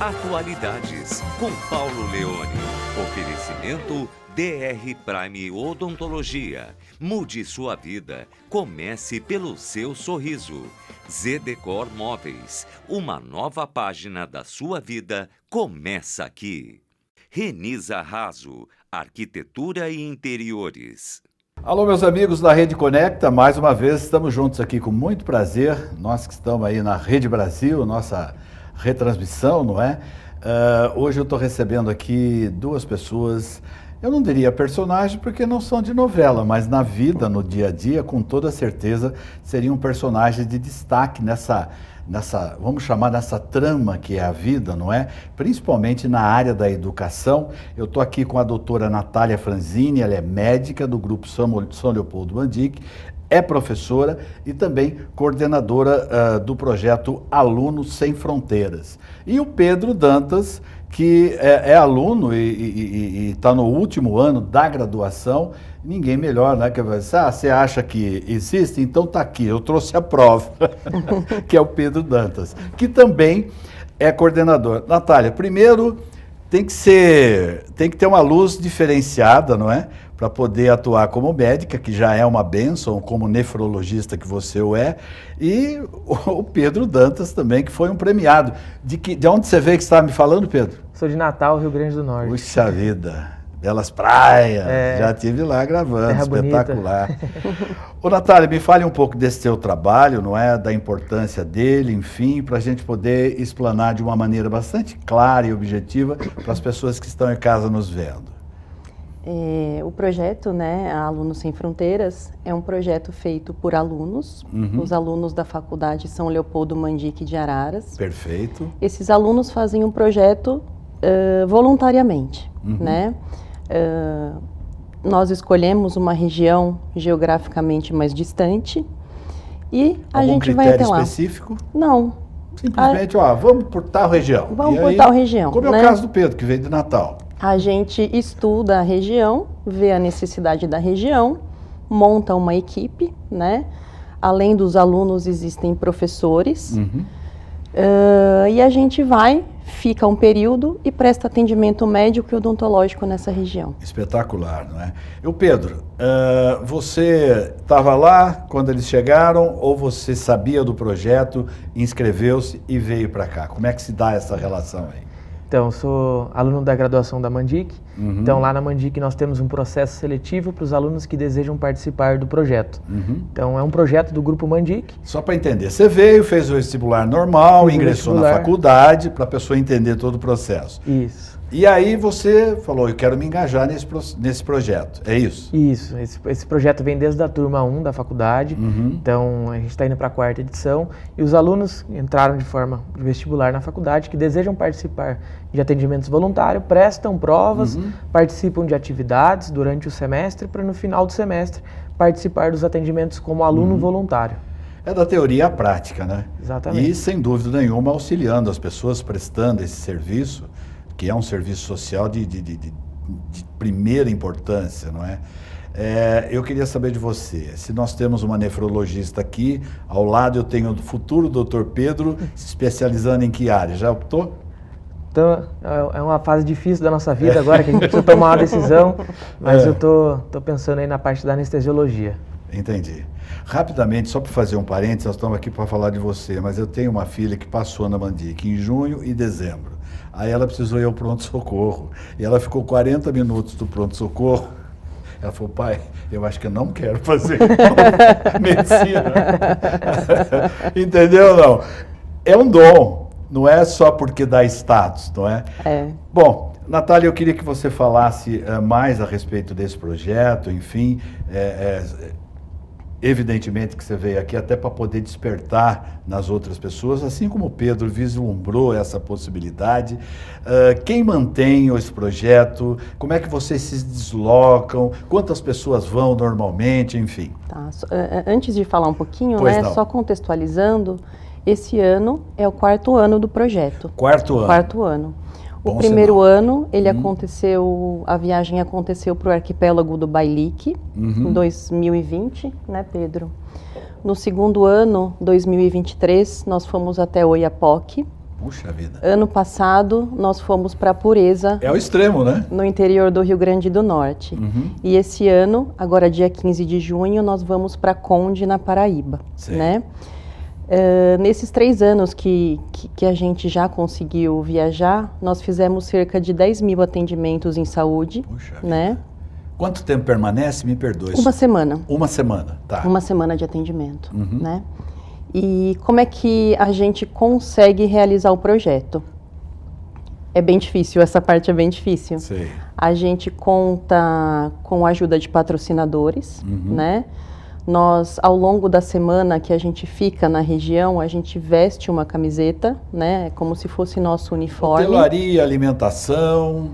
Atualidades, com Paulo Leone. Oferecimento DR Prime Odontologia. Mude sua vida. Comece pelo seu sorriso. Zedecor Móveis. Uma nova página da sua vida começa aqui. Renisa Raso. Arquitetura e Interiores. Alô, meus amigos da Rede Conecta, mais uma vez estamos juntos aqui com muito prazer, nós que estamos aí na Rede Brasil, nossa retransmissão, não é? Hoje eu estou recebendo aqui duas pessoas, eu não diria personagem porque não são de novela, mas na vida, no dia a dia, com toda certeza, seriam personagens de destaque nessa, vamos chamar nessa trama que é a vida, não é? Principalmente na área da educação. Eu estou aqui com a doutora Natália Franzini, ela é médica do Grupo São Leopoldo Mandic, é professora e também coordenadora do projeto Alunos Sem Fronteiras. E o Pedro Dantas, que é aluno e está no último ano da graduação. Ninguém melhor, né? Que vai dizer, você acha que existe? Então tá aqui, eu trouxe a prova, que é o Pedro Dantas, que também é coordenador. Natália, primeiro tem que ter uma luz diferenciada, não é? Para poder atuar como médica, que já é uma bênção, como nefrologista que você o é, e o Pedro Dantas também, que foi um premiado. De onde você veio que você estava me falando, Pedro? Sou de Natal, Rio Grande do Norte. Puxa vida, belas praias, já estive lá gravando, terra espetacular. Ô Natália, me fale um pouco desse seu trabalho, não é? Da importância dele, enfim, para a gente poder explanar de uma maneira bastante clara e objetiva para as pessoas que estão em casa nos vendo. O projeto, né, Alunos Sem Fronteiras, é um projeto feito por alunos, os alunos da Faculdade São Leopoldo Mandic de Araras. Perfeito. Esses alunos fazem um projeto voluntariamente, né? Nós escolhemos uma região geograficamente mais distante e a gente vai até lá. Algum critério específico? Não. Simplesmente, vamos por tal região. Vamos por tal região. Como é o caso do Pedro, que veio de Natal. A gente estuda a região, vê a necessidade da região, monta uma equipe, né? Além dos alunos, existem professores. E a gente fica um período e presta atendimento médico e odontológico nessa região. Espetacular, não é? E o Pedro, você estava lá quando eles chegaram ou você sabia do projeto, inscreveu-se e veio para cá? Como é que se dá essa relação aí? Então, eu sou aluno da graduação da Mandic. Então, lá na Mandic nós temos um processo seletivo para os alunos que desejam participar do projeto. Então, é um projeto do Grupo Mandic. Só para entender, você veio, fez o vestibular normal, ingressou na faculdade, para a pessoa entender todo o processo. Isso. E aí você falou, eu quero me engajar nesse projeto, é isso? Isso, esse projeto vem desde a turma 1 da faculdade, então a gente está indo para a 4ª edição, e os alunos entraram de forma de vestibular na faculdade, que desejam participar de atendimentos voluntários, prestam provas, participam de atividades durante o semestre, para no final do semestre participar dos atendimentos como aluno voluntário. É da teoria à prática, né? Exatamente. E sem dúvida nenhuma auxiliando as pessoas prestando esse serviço, que é um serviço social de primeira importância, não é? Eu queria saber de você, se nós temos uma nefrologista aqui, ao lado eu tenho o futuro doutor Pedro, se especializando em que área? Já optou? Então, é uma fase difícil da nossa vida agora, que a gente precisa tomar uma decisão, mas eu tô pensando aí na parte da anestesiologia. Entendi. Rapidamente, só para fazer um parênteses, nós estamos aqui para falar de você, mas eu tenho uma filha que passou na Mandic em junho e dezembro. Aí ela precisou ir ao pronto-socorro. E ela ficou 40 minutos do pronto-socorro. Ela falou, pai, eu acho que eu não quero fazer medicina. Entendeu ou não? É um dom, não é só porque dá status, não é? Bom, Natália, eu queria que você falasse mais a respeito desse projeto, enfim, evidentemente que você veio aqui até para poder despertar nas outras pessoas, assim como o Pedro vislumbrou essa possibilidade. Quem mantém esse projeto? Como é que vocês se deslocam? Quantas pessoas vão normalmente? Enfim. Tá. Antes de falar um pouquinho, né, só contextualizando, esse ano é o 4º ano do projeto. 4º ano. 4º ano. O primeiro ano, a viagem aconteceu para o arquipélago do Bailique, em 2020, né, Pedro? No segundo ano, 2023, nós fomos até Oiapoque, Puxa vida. Ano passado, nós fomos para Pureza, É o extremo, né? no interior do Rio Grande do Norte. E esse ano, agora dia 15 de junho, nós vamos para Conde, na Paraíba, Sei. né? Nesses 3 anos que a gente já conseguiu viajar, nós fizemos cerca de 10 mil atendimentos em saúde, Puxa né? vida. Quanto tempo permanece? Me perdoe. Uma semana. Uma semana, tá. Uma semana de atendimento, né? E como é que a gente consegue realizar o projeto? É bem difícil, essa parte é bem difícil. Sei. A gente conta com a ajuda de patrocinadores, né? Nós, ao longo da semana que a gente fica na região, a gente veste uma camiseta, né? Como se fosse nosso uniforme. Hotelaria, alimentação.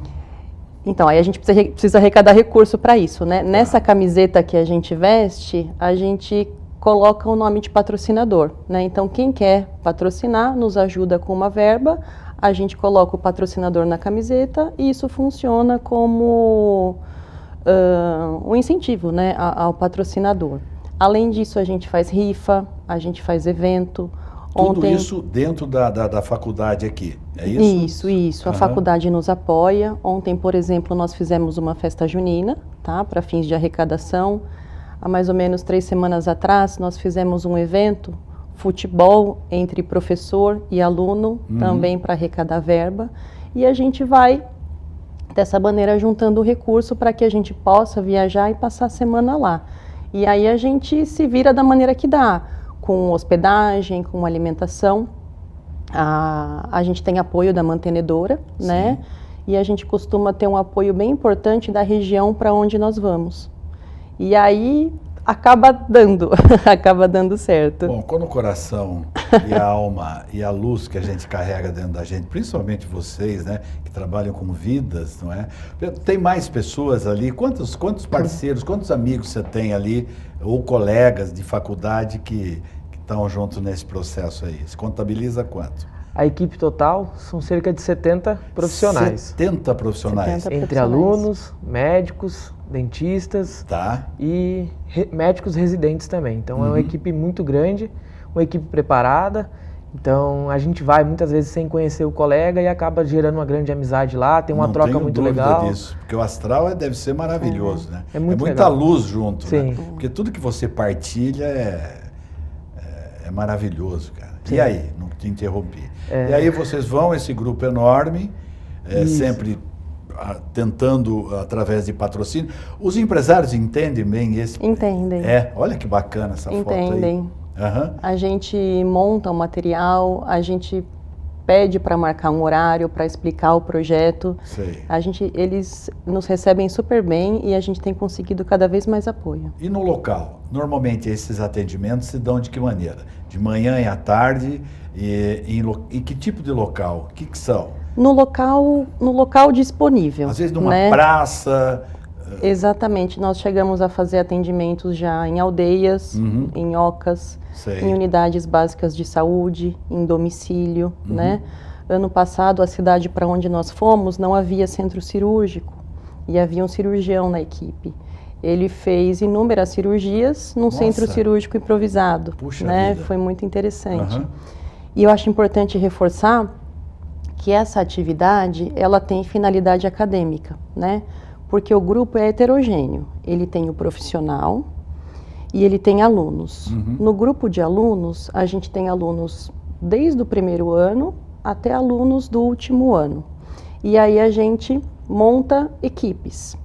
Então, aí a gente precisa arrecadar recurso para isso, né? Nessa camiseta que a gente veste, a gente coloca o nome de patrocinador, né? Então, quem quer patrocinar nos ajuda com uma verba, a gente coloca o patrocinador na camiseta e isso funciona como um incentivo, né, ao patrocinador. Além disso, a gente faz rifa, a gente faz evento. Tudo isso dentro da faculdade aqui, é isso? Isso. A faculdade nos apoia. Ontem, por exemplo, nós fizemos uma festa junina, tá, para fins de arrecadação. Há mais ou menos 3 semanas atrás, nós fizemos um evento, futebol entre professor e aluno, também para arrecadar verba. E a gente vai, dessa maneira, juntando recurso para que a gente possa viajar e passar a semana lá. E aí a gente se vira da maneira que dá, com hospedagem, com alimentação. A gente tem apoio da mantenedora, né? E a gente costuma ter um apoio bem importante da região para onde nós vamos. E aí acaba dando certo. Bom, quando o coração e a alma e a luz que a gente carrega dentro da gente, principalmente vocês, né, que trabalham com vidas, não é? Tem mais pessoas ali? Quantos parceiros, quantos amigos você tem ali, ou colegas de faculdade que estão juntos nesse processo aí? Se contabiliza quanto? A equipe total são cerca de 70 profissionais. 70 profissionais. 70 Entre alunos, médicos, dentistas Tá. e médicos residentes também. Então é uma equipe muito grande, uma equipe preparada. Então a gente vai muitas vezes sem conhecer o colega e acaba gerando uma grande amizade lá, tem uma troca muito legal. Não tenho dúvida disso, porque o astral deve ser maravilhoso, né? É muito muita legal. luz junto, Sim. né? Porque tudo que você partilha é maravilhoso, cara. Sim. E aí? Não te interrompi. E aí vocês vão, esse grupo enorme, sempre tentando através de patrocínio. Os empresários entendem bem esse? Entendem. Olha que bacana essa foto aí. Entendem. Aham. A gente monta o material, a gente pede para marcar um horário, para explicar o projeto. Sei. Eles nos recebem super bem e a gente tem conseguido cada vez mais apoio. E no local? Normalmente esses atendimentos se dão de que maneira? De manhã e à tarde? E que tipo de local? O que são? No local disponível. Às vezes numa né? praça. Exatamente. Nós chegamos a fazer atendimentos já em aldeias, em ocas, Sei. em unidades básicas de saúde, em domicílio, né? Ano passado, a cidade para onde nós fomos não havia centro cirúrgico e havia um cirurgião na equipe. Ele fez inúmeras cirurgias num centro cirúrgico improvisado. Puxa né? vida. Foi muito interessante. E eu acho importante reforçar que essa atividade ela tem finalidade acadêmica, né? Porque o grupo é heterogêneo. Ele tem o profissional e ele tem alunos. No grupo de alunos, a gente tem alunos desde o primeiro ano até alunos do último ano. E aí a gente monta equipes.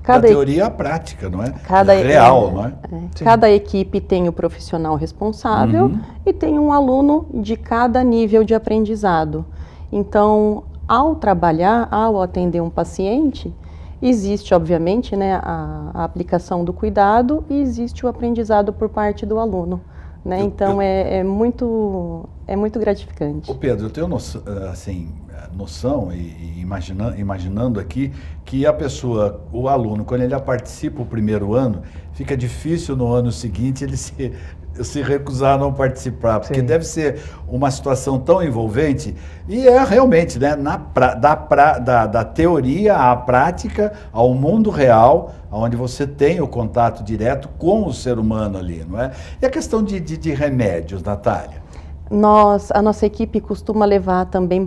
Da teoria à prática, não é? Real, não é? Cada equipe tem o profissional responsável e tem um aluno de cada nível de aprendizado. Então, ao trabalhar, ao atender um paciente, existe, obviamente, né, a aplicação do cuidado e existe o aprendizado por parte do aluno. Né? Então, é muito gratificante. Ô Pedro, eu tenho noção e imaginando aqui que a pessoa, o aluno, quando ele participa o primeiro ano, fica difícil no ano seguinte ele se recusar a não participar, porque deve ser uma situação tão envolvente e realmente, né, da teoria à prática, ao mundo real, onde você tem o contato direto com o ser humano ali, não é? E a questão de remédios, Natália? A nossa equipe costuma levar também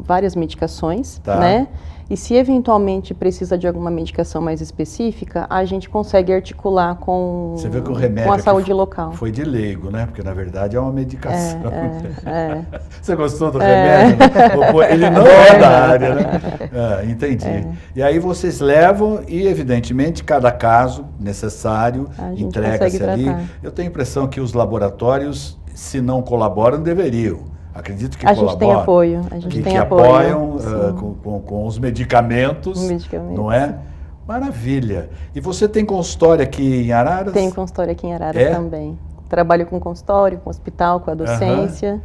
várias medicações, Tá. né? E se eventualmente precisa de alguma medicação mais específica, a gente consegue articular com, Você vê que o remédio com a aqui saúde local. foi de leigo, né? Porque na verdade é uma medicação. É. Você gostou do remédio? Ele não é da área, né? Entendi. E aí vocês levam e, evidentemente, cada caso necessário A gente entrega-se consegue ali. tratar. Eu tenho a impressão que os laboratórios, se não colaboram, deveriam. Acredito que A gente tem colaboram. apoio. A gente que tem apoio. apoiam Sim. com os medicamentos, Medicamentos. não é? Maravilha. E você tem consultório aqui em Araras? Tem consultório aqui em Araras É? também. Trabalho com consultório, com hospital, com a docência.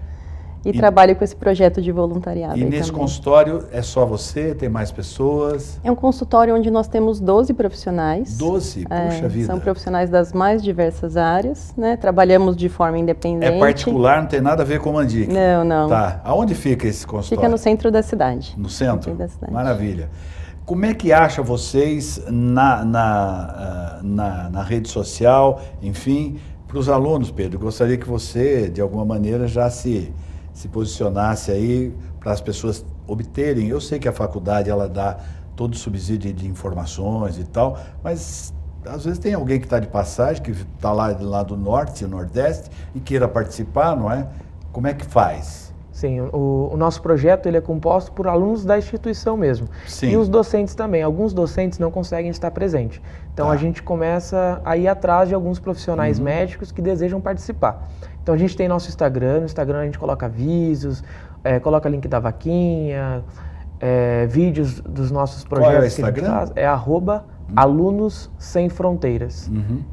E trabalho com esse projeto de voluntariado. E aí nesse também. consultório é só você? Tem mais pessoas? É um consultório onde nós temos 12 profissionais. 12? Puxa vida. São profissionais das mais diversas áreas, né? Trabalhamos de forma independente. É particular, não tem nada a ver com Mandique? Não, não. Tá. Aonde fica esse consultório? Fica no centro da cidade. No centro? No centro da cidade. Maravilha. Como é que acha vocês na rede social, enfim, para os alunos, Pedro? Gostaria que você, de alguma maneira, já se posicionasse aí para as pessoas obterem. Eu sei que a faculdade ela dá todo o subsídio de informações e tal, mas às vezes tem alguém que está de passagem, que está lá do norte, nordeste, e queira participar, não é? Como é que faz? Sim, o nosso projeto ele é composto por alunos da instituição mesmo. Sim. E os docentes também. Alguns docentes não conseguem estar presentes. Então a gente começa a ir atrás de alguns profissionais médicos que desejam participar. Então a gente tem nosso Instagram. No Instagram a gente coloca avisos, coloca link da vaquinha, vídeos dos nossos projetos. Qual é o que a gente Instagram? faz. É @Alunos Sem Fronteiras.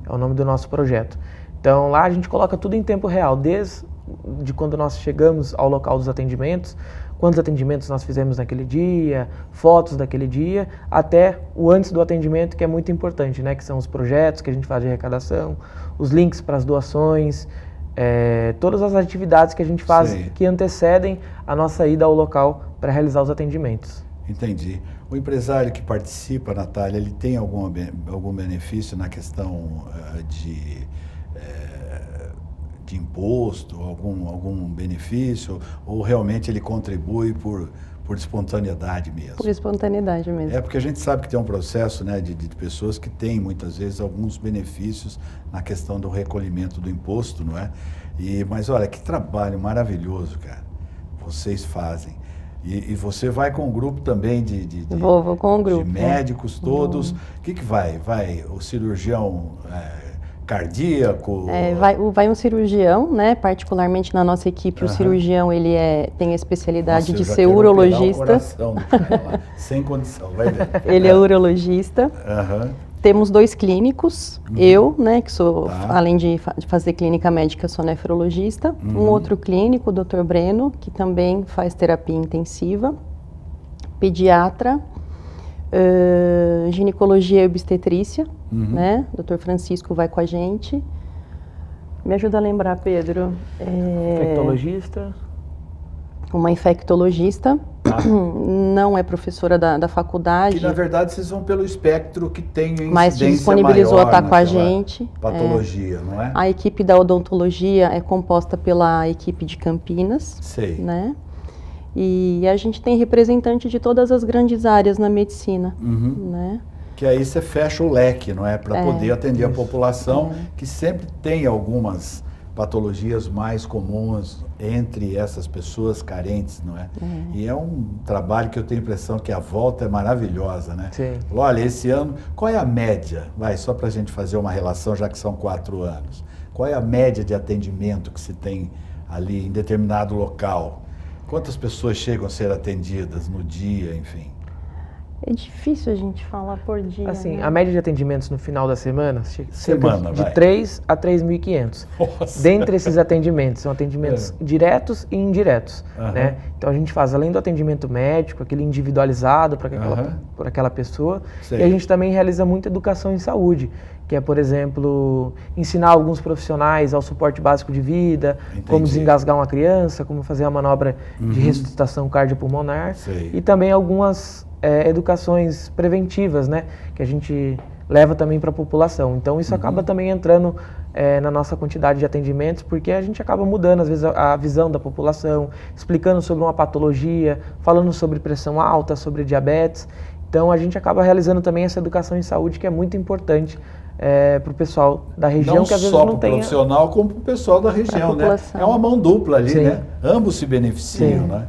É o nome do nosso projeto. Então lá a gente coloca tudo em tempo real, desde quando nós chegamos ao local dos atendimentos, quantos atendimentos nós fizemos naquele dia, fotos daquele dia, até o antes do atendimento, que é muito importante, né? Que são os projetos que a gente faz de arrecadação, os links para as doações, todas as atividades que a gente faz que antecedem a nossa ida ao local para realizar os atendimentos. Entendi. O empresário que participa, Natália, ele tem algum benefício na questão de imposto, algum benefício, ou realmente ele contribui por espontaneidade mesmo? Por espontaneidade mesmo. É porque a gente sabe que tem um processo, né, de pessoas que têm muitas vezes alguns benefícios na questão do recolhimento do imposto, não é? Mas olha, que trabalho maravilhoso, cara, vocês fazem. E você vai com um grupo também Vou com um grupo, de médicos todos. O que vai? Vai o cirurgião cardíaco? Vai um cirurgião, né? Particularmente na nossa equipe, o cirurgião ele tem a especialidade de ser urologista. O coração do cara lá, sem condição, vai ver. Ele é urologista. Temos 2 clínicos, eu, né, que sou, além de fazer clínica médica, sou nefrologista. Um outro clínico, o Dr. Breno, que também faz terapia intensiva. Pediatra, ginecologia e obstetrícia, né? Dr. Francisco vai com a gente. Me ajuda a lembrar, Pedro. Infectologista. Uma infectologista, não é professora da faculdade. Que na verdade vocês vão pelo espectro que tem incidência mas disponibilizou a estar com a gente. Patologia, não é? A equipe da odontologia é composta pela equipe de Campinas. Sei. Né? E a gente tem representante de todas as grandes áreas na medicina, né? Que aí você fecha o leque, não é? Para poder atender a população que sempre tem algumas patologias mais comuns entre essas pessoas carentes, não é? E é um trabalho que eu tenho a impressão que a volta é maravilhosa, né? Sim. Olha, esse ano, qual é a média? Só para a gente fazer uma relação, já que são 4 anos. Qual é a média de atendimento que se tem ali em determinado local? Quantas pessoas chegam a ser atendidas no dia, enfim? É difícil a gente falar por dia. Assim, né? a média de atendimentos no final da semana, de 3 a 3.500. Dentre esses atendimentos, são atendimentos diretos e indiretos, né? Então a gente faz, além do atendimento médico, aquele individualizado para aquela pessoa, e a gente também realiza muita educação em saúde, que é, por exemplo, ensinar alguns profissionais ao suporte básico de vida, como desengasgar uma criança, como fazer a manobra de ressuscitação cardiopulmonar, e também algumas educações preventivas, né, que a gente leva também para a população. Então isso acaba também entrando na nossa quantidade de atendimentos, porque a gente acaba mudando, às vezes, a visão da população, explicando sobre uma patologia, falando sobre pressão alta, sobre diabetes. Então, a gente acaba realizando também essa educação em saúde, que é muito importante para o pessoal da região, que às vezes não tem... Não só para o profissional, como para o pessoal da região, né? É uma mão dupla ali, né? Ambos se beneficiam, né?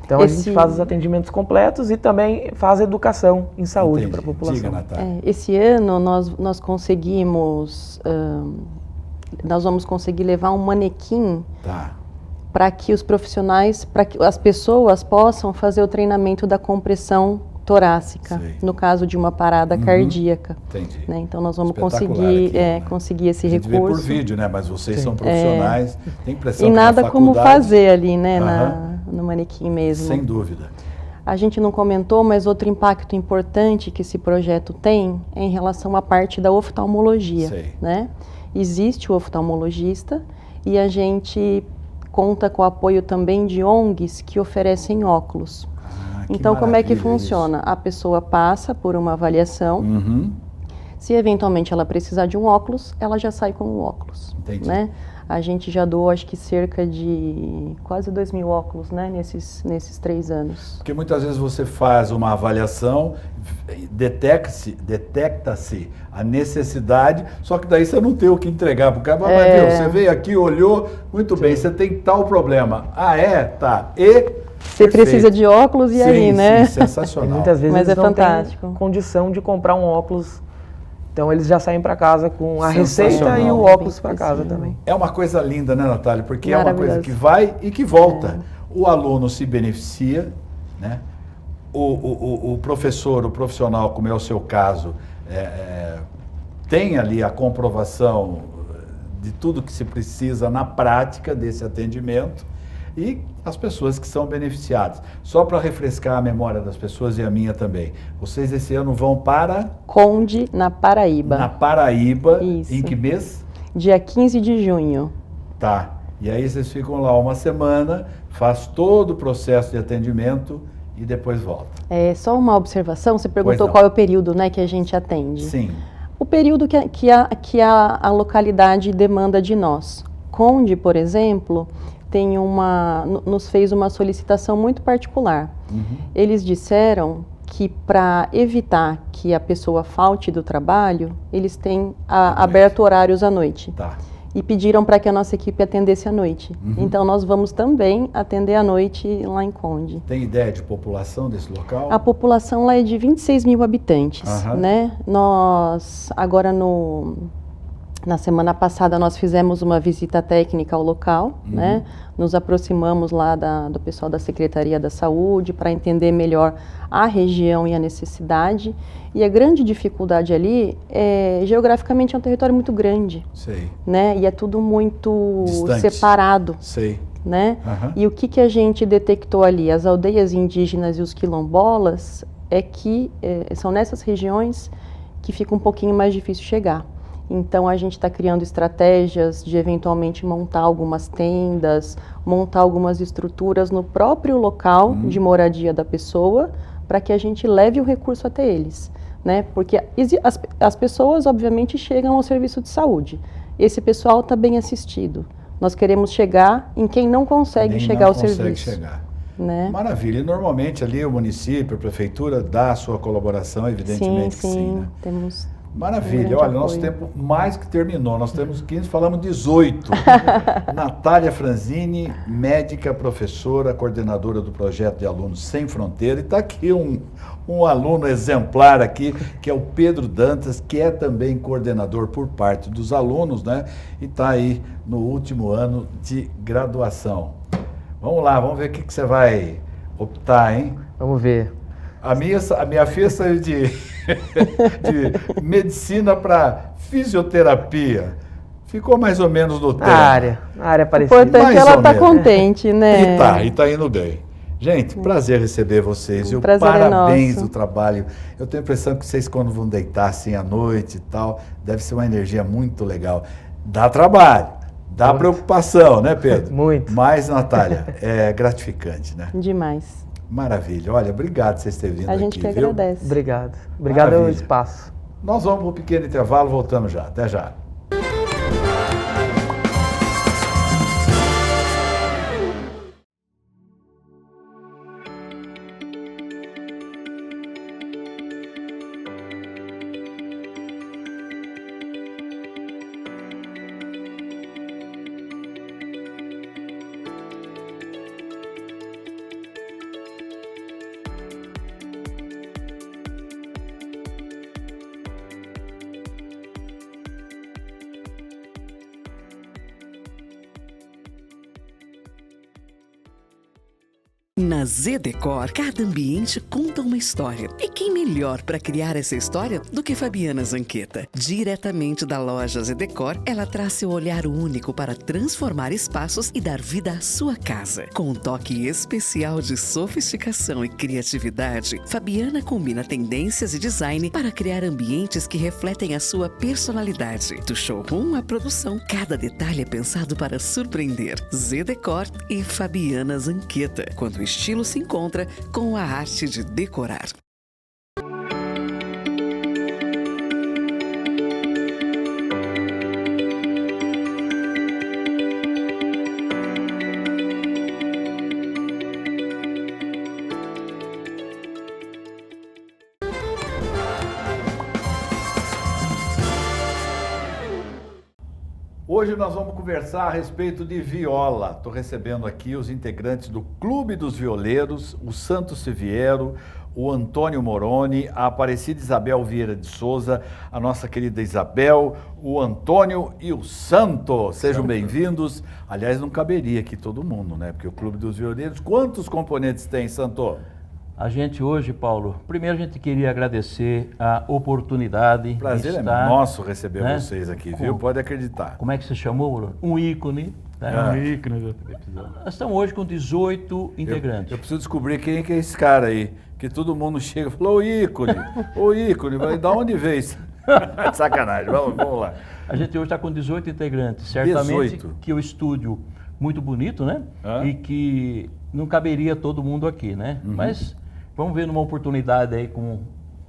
Então, a gente faz os atendimentos completos e também faz educação em saúde para a população. Diga, Natália. Esse ano, nós conseguimos... nós vamos conseguir levar um manequim para que os profissionais, para que as pessoas possam fazer o treinamento da compressão torácica, no caso de uma parada cardíaca. Entendi. Né? Então, nós vamos conseguir, conseguir esse recurso. Vê por vídeo, né? Mas vocês são profissionais, tem impressão e que nada na como fazer ali, né? No manequim mesmo. Sem dúvida. A gente não comentou, mas outro impacto importante que esse projeto tem é em relação à parte da oftalmologia. Né? Existe o oftalmologista e a gente conta com o apoio também de ONGs que oferecem óculos. Então, como é que funciona? Isso. A pessoa passa por uma avaliação. Se eventualmente ela precisar de um óculos, ela já sai com o óculos. Entendi. Né? A gente já doou, acho que cerca de quase 2.000 óculos, né, nesses 3 anos. Porque muitas vezes você faz uma avaliação, detecta-se a necessidade, só que daí você não tem o que entregar para o cara. Você veio aqui, olhou, muito bem, você tem tal problema. Tá. Você precisa de óculos e aí, né? Sim, sensacional. Muitas vezes mas eles é fantástico. Não têm condição de comprar um óculos. Então eles já saem para casa com a receita e o óculos para casa também. É uma coisa linda, né, Natália? Porque é uma coisa que vai e que volta. O aluno se beneficia, né? O professor, o profissional, como é o seu caso, tem ali a comprovação de tudo que se precisa na prática desse atendimento e as pessoas que são beneficiadas. Só para refrescar a memória das pessoas e a minha também. Vocês esse ano vão para... Conde, na Paraíba. Na Paraíba. Isso. Em que mês? Dia 15 de junho. Tá. E aí vocês ficam lá uma semana, faz todo o processo de atendimento e depois volta. Só uma observação, você perguntou qual é o período, né, que a gente atende. Sim. O período que a localidade demanda de nós. Conde, por exemplo... nos fez uma solicitação muito particular. Eles disseram que para evitar que a pessoa falte do trabalho, eles têm aberto horários à noite. E pediram para que a nossa equipe atendesse à noite. Então nós vamos também atender à noite lá em Conde. Tem ideia de população desse local? A população lá é de 26 mil habitantes. Né? Nós, agora na semana passada nós fizemos uma visita técnica ao local, né? Nos aproximamos lá do pessoal da Secretaria da Saúde para entender melhor a região e a necessidade. E a grande dificuldade ali geograficamente é um território muito grande. Né? E é tudo muito separado. Né? E o que a gente detectou ali? As aldeias indígenas e os quilombolas são nessas regiões que fica um pouquinho mais difícil chegar. Então, a gente está criando estratégias de, eventualmente, montar algumas tendas, montar algumas estruturas no próprio local de moradia da pessoa, para que a gente leve o recurso até eles. Né? Porque as pessoas, obviamente, chegam ao serviço de saúde. Esse pessoal está bem assistido. Nós queremos chegar em quem não consegue chegar ao serviço. Né? Maravilha. E, normalmente, ali o município, a prefeitura, dá a sua colaboração, evidentemente que sim. Né? Temos... Maravilha, olha, nosso tempo mais que terminou, nós temos 15, falamos 18. Natália Franzini, médica, professora, coordenadora do projeto de Alunos Sem Fronteira, e está aqui um aluno exemplar aqui, que é o Pedro Dantas, que é também coordenador por parte dos alunos, né? E está aí no último ano de graduação. Vamos lá, vamos ver o que você vai optar, hein? Vamos ver. A minha filha saiu de medicina para fisioterapia. Ficou mais ou menos no tempo. A área parecida. O importante é ela estar contente, né? E tá indo bem. Gente, prazer receber vocês. Parabéns do trabalho. Eu tenho a impressão que vocês, quando vão deitar assim à noite e tal, deve ser uma energia muito legal. Dá trabalho, dá preocupação, né, Pedro? Muito. Mas, Natália, é gratificante, né? Demais. Maravilha. Olha, obrigado por vocês terem vindo aqui. A gente que agradece. Obrigado. Obrigado pelo espaço. Nós vamos para um pequeno intervalo, voltamos já. Até já. Na Zedecor, cada ambiente conta uma história. E quem melhor para criar essa história do que Fabiana Zanqueta? Diretamente da loja Zedecor, ela traz seu olhar único para transformar espaços e dar vida à sua casa. Com um toque especial de sofisticação e criatividade, Fabiana combina tendências e design para criar ambientes que refletem a sua personalidade. Do showroom à produção, cada detalhe é pensado para surpreender. Zedecor e Fabiana Zanqueta. Quando o estilo se encontra com a arte de decorar. Hoje nós vamos conversar a respeito de viola. Estou recebendo aqui os integrantes do Clube dos Violeiros, o Santo Siviero, o Antônio Moroni, a Aparecida Isabel Vieira de Souza, a nossa querida Isabel, o Antônio e o Santo. Sejam bem-vindos. Aliás, não caberia aqui todo mundo, né? Porque o Clube dos Violeiros, quantos componentes tem, Santo? A gente hoje, Paulo, primeiro a gente queria agradecer a oportunidade. Prazer de é estar, nosso receber né, vocês aqui, viu? Pode acreditar. Como é que você chamou, Bruno? Um ícone. Né? Um ícone do episódio. Nós estamos hoje com 18 integrantes. Eu preciso descobrir quem que é esse cara aí, que todo mundo chega e fala, ô ícone, vai da onde veio isso? Sacanagem, vamos lá. A gente hoje está com 18 integrantes, certamente 18. Que o estúdio muito bonito, né? E que não caberia todo mundo aqui, né? Mas vamos ver numa oportunidade aí com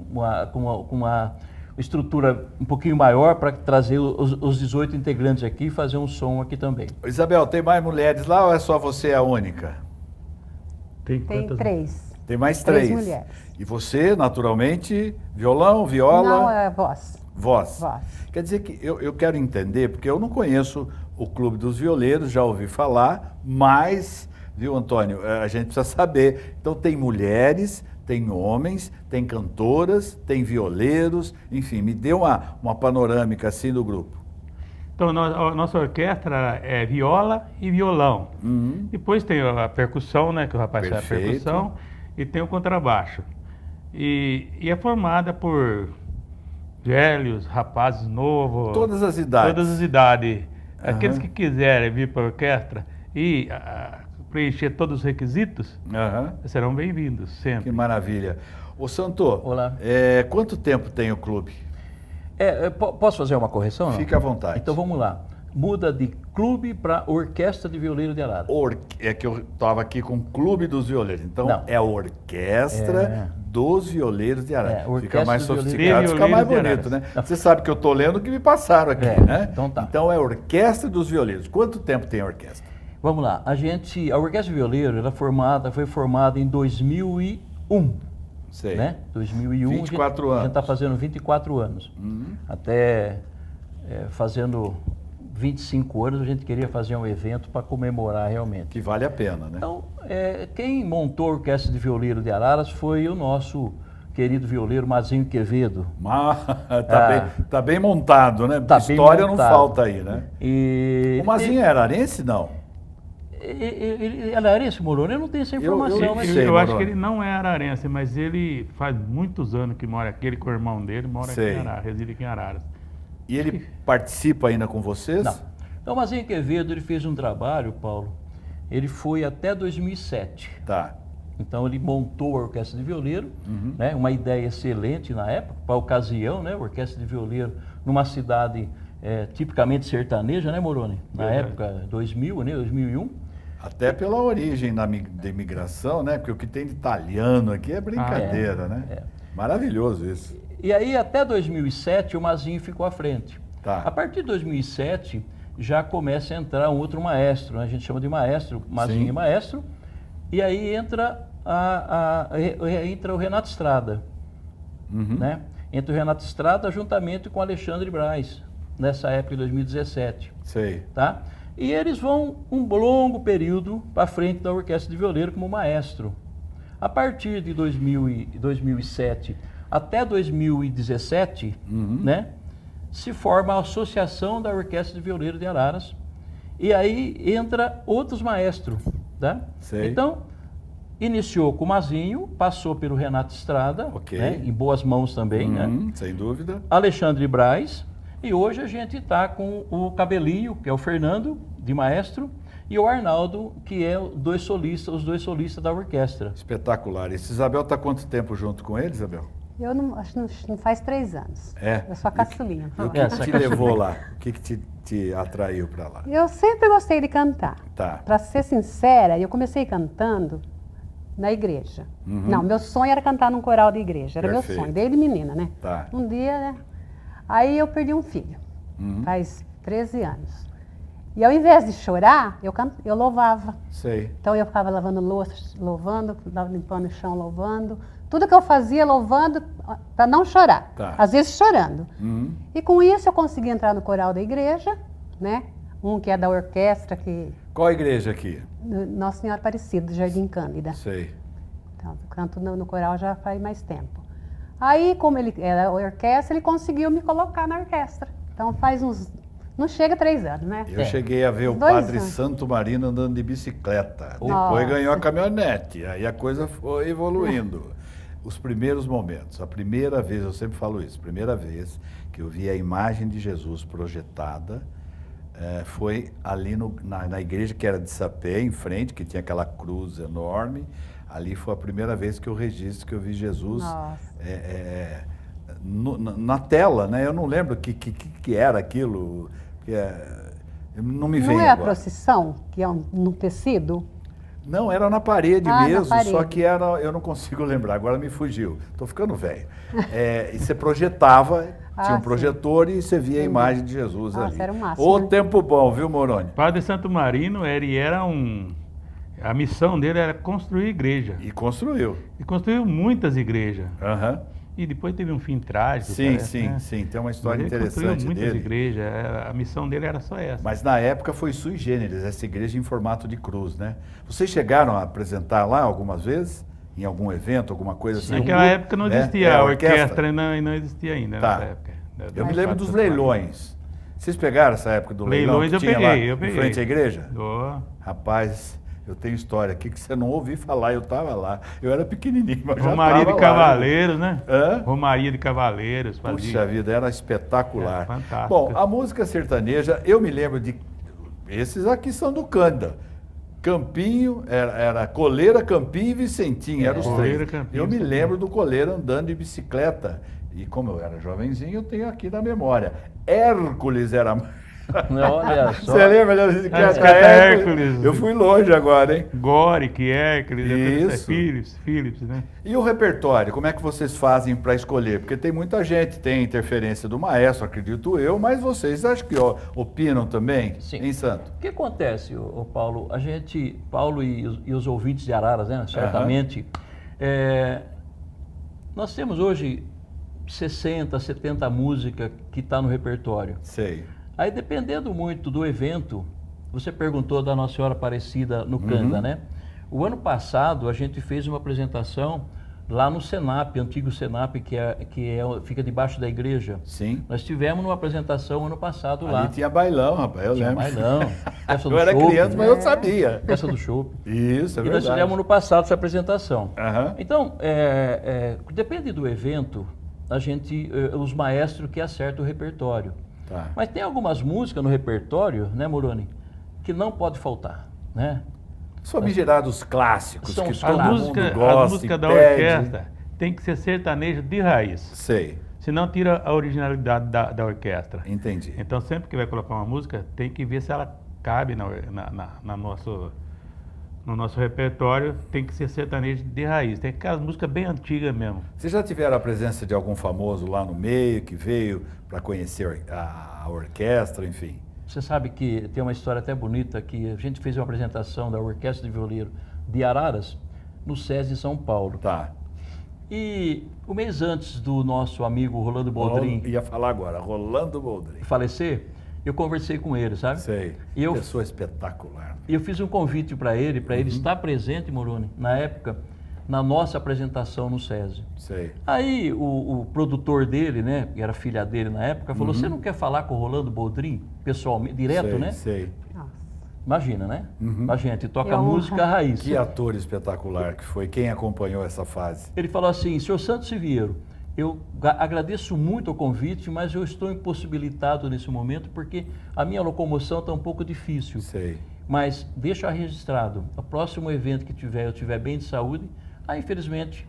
uma estrutura um pouquinho maior para trazer os 18 integrantes aqui e fazer um som aqui também. Isabel, tem mais mulheres lá ou é só você a única? Tem 3. Tem mais 3 mulheres. E você, naturalmente, violão, viola? Não, é voz. Voz. Quer dizer que eu quero entender, porque eu não conheço o Clube dos Violeiros, já ouvi falar, mas, viu, Antônio, a gente precisa saber. Então tem mulheres, tem homens, tem cantoras, tem violeiros, enfim, me dê uma panorâmica assim do grupo. Então, a nossa orquestra é viola e violão. Depois tem a percussão, né, que o rapaz faz a percussão, e tem o contrabaixo. E é formada por velhos, rapazes novos. Todas as idades. Todas as idades. Aqueles que quiserem vir para a orquestra e preencher todos os requisitos, serão bem-vindos sempre. Que maravilha. Ô Santo, olá. Quanto tempo tem o clube? Posso fazer uma correção? Não? Fique à vontade. Então vamos lá. Muda de clube para Orquestra de Violeiro de Araras. É que eu estava aqui com o Clube dos Violeiros. Então Não. é a Orquestra dos Violeiros de Araras. Orquestra fica mais dos sofisticado, fica mais bonito, né? Você sabe que eu estou lendo o que me passaram aqui, né? Então tá. Então é a Orquestra dos Violeiros. Quanto tempo tem a orquestra? Vamos lá. A Orquestra de Violeiro foi formada em 2001. Sei. Né? 2001. 24 anos. A gente está fazendo 24 anos. Até fazendo 25 anos a gente queria fazer um evento para comemorar realmente. Que vale a pena, né? Então, quem montou a Orquestra de Violeiro de Araras foi o nosso querido violeiro Mazinho Quevedo. Tá bem montado, né? Tá História bem não falta aí, né? E o Mazinho é ararense, não? Ele é ararense, Moroni? Eu não tenho essa informação. Eu acho que ele não é ararense, mas ele faz muitos anos que mora aqui, ele com o irmão dele mora aqui em Araras, reside aqui em Araras. E ele participa ainda com vocês? Não. Então, o Mazinho Quevedo, ele fez um trabalho, Paulo, ele foi até 2007. Tá. Então, ele montou a Orquestra de Violeiro, né, uma ideia excelente na época, para a ocasião, né, Orquestra de Violeiro numa cidade tipicamente sertaneja, né, Moroni? Na época, 2000, né, 2001. Até pela origem da imigração, né? Porque o que tem de italiano aqui é brincadeira, né? Maravilhoso isso. E aí, até 2007, o Mazinho ficou à frente. Tá. A partir de 2007, já começa a entrar um outro maestro, né? A gente chama de maestro, Mazinho e maestro. E aí entra o Renato Estrada, né? Entra o Renato Estrada juntamente com o Alexandre Braz, nessa época de 2017. Sei. Tá? E eles vão um longo período para frente da Orquestra de Violeiro como maestro. A partir de 2007 até 2017, né, se forma a Associação da Orquestra de Violeiro de Araras. E aí entra outros maestros. Tá? Sei. Então, Iniciou com o Mazinho, passou pelo Renato Estrada, né, em boas mãos também, né? Sem dúvida. Alexandre Braz, e hoje a gente está com o Cabelinho, que é o Fernando, de maestro, e o Arnaldo, que é os dois solistas da orquestra. Espetacular. Esse Isabel está quanto tempo junto com ele, Isabel? Eu não, acho que não faz 3 anos. É? Eu sou a caçulinha. E o que te levou lá? O que te atraiu para lá? Eu sempre gostei de cantar. Tá. Para ser sincera, eu comecei cantando na igreja. Não, meu sonho era cantar num coral de igreja. Era Perfeito. meu sonho, desde menina, né? Tá. Um dia, né? Aí eu perdi um filho. Faz 13 anos. E ao invés de chorar, eu louvava. Sei. Então eu ficava lavando louça, louvando, limpando o chão, louvando. Tudo que eu fazia, louvando, para não chorar. Tá. Às vezes chorando. E com isso eu consegui entrar no coral da igreja, né? Um que é da orquestra, que Qual a igreja aqui? Nossa Senhora Aparecida, do Jardim Cândida. Sei. Então, eu canto no coral já faz mais tempo. Aí, como ele era a orquestra, ele conseguiu me colocar na orquestra. Então faz uns... Não chega a 3 anos, né? Eu cheguei a ver o 2 Padre anos. Santo Marino andando de bicicleta. Nossa. Depois ganhou a caminhonete. Aí a coisa foi evoluindo. Os primeiros momentos, a primeira vez, eu sempre falo isso, primeira vez que eu vi a imagem de Jesus projetada, foi ali na igreja que era de Sapé, em frente, que tinha aquela cruz enorme. Ali foi a primeira vez que eu registro que eu vi Jesus na tela, né? Eu não lembro o que era aquilo, não me vem Não é a agora. procissão, que é no tecido? Não, era na parede Na mesmo, parede. só que eu não consigo lembrar, agora me fugiu. Estou ficando velho. E você projetava, tinha um sim. projetor e você via a imagem de Jesus Nossa, ali. era o máximo, Ô, né? tempo bom, viu, Moroni? Padre Santo Marino, a missão dele era construir igreja. E construiu. E construiu muitas igrejas. Aham. E depois teve um fim trágico. Sim, parece, sim, né? sim. Tem uma Mas história ele interessante construiu muitas dele. igrejas. A missão dele era só essa. Mas na época foi sui generis, essa igreja em formato de cruz, né? Vocês chegaram a apresentar lá algumas vezes? Em algum evento, alguma coisa assim? Naquela época não existia É, a a orquestra, não existia ainda Tá. nessa época. Eu me lembro dos leilões. Vocês pegaram essa época do leilão Leilões que eu tinha peguei, lá eu em peguei. frente à igreja? Oh. Rapaz, eu tenho história aqui que você não ouviu falar, eu estava lá. Eu era pequenininho, mas já Romaria de tava lá, Cavaleiros, né? Hã? Romaria de Cavaleiros. Puxa vida, era espetacular. É, fantástico. Bom, a música sertaneja, eu me lembro de... Esses aqui são do Cândida. Campinho, era Coleira, Campinho e Vicentinho, eram os Coleira, três. Campinho, Eu me Vicentinho. lembro do Coleira andando de bicicleta. E como eu era jovenzinho, eu tenho aqui na memória. Hércules era... Olha só. Você lembra da bicicleta bicicleta Hércules. Eu fui longe agora, hein? Goric, Hércules, Isso. Philips, né? E o repertório, como é que vocês fazem para escolher? Porque tem muita gente, tem interferência do maestro, acredito eu, mas vocês acho que opinam também, Sim. em Santo? O que acontece, ô Paulo? Paulo e os ouvintes de Araras, né? Certamente. Nós temos hoje 60, 70 músicas que está no repertório. Sei. Aí, dependendo muito do evento, você perguntou da Nossa Senhora Aparecida no Cândida, né? O ano passado, a gente fez uma apresentação lá no Senap, antigo Senap, fica debaixo da igreja. Sim. Nós tivemos uma apresentação ano passado Ali lá. tinha bailão, rapaz, eu Tinha lembro. bailão, peça do Eu era chopp, criança, mas eu sabia. peça do chopp. Isso, é E nós verdade. tivemos no passado essa apresentação. Aham. Então, depende do evento, os maestros que acertam o repertório. Tá. Mas tem algumas músicas no repertório, né, Moroni, que não pode faltar, né? Os famigerados clássicos São que os todo clássicos. mundo gosta A música e da pede. orquestra tem que ser sertaneja de raiz. Sei, Senão tira a originalidade da orquestra. entendi. Então sempre que vai colocar uma música, tem que ver se ela cabe no nosso repertório, tem que ser sertanejo de raiz. Tem aquelas músicas bem antigas mesmo. Vocês já tiveram a presença de algum famoso lá no meio, que veio para conhecer a orquestra, enfim? Você sabe que tem uma história até bonita, que a gente fez uma apresentação da Orquestra de Violeiro de Araras, no SESI de São Paulo. Tá. E o mês antes do nosso amigo Rolando Boldrin Ia falar agora, Rolando Boldrin. falecer, eu conversei com ele, sabe? Sei. E eu Pessoa espetacular. E eu fiz um convite para ele estar presente, Moroni, na época, na nossa apresentação no SESI. Sei. Aí o produtor dele, né, que era filha dele na época, falou, você não quer falar com o Rolando Boldrin, pessoalmente, direto, sei, né? Sei. Nossa. Imagina, né? Imagina, ele toca música raiz. Que ator espetacular que foi. Quem acompanhou essa fase? Ele falou assim, senhor Santos Siviero, eu agradeço muito o convite, mas eu estou impossibilitado nesse momento porque a minha locomoção está um pouco difícil. Sei. Mas deixa registrado, o próximo evento que tiver, eu tiver bem de saúde, aí infelizmente...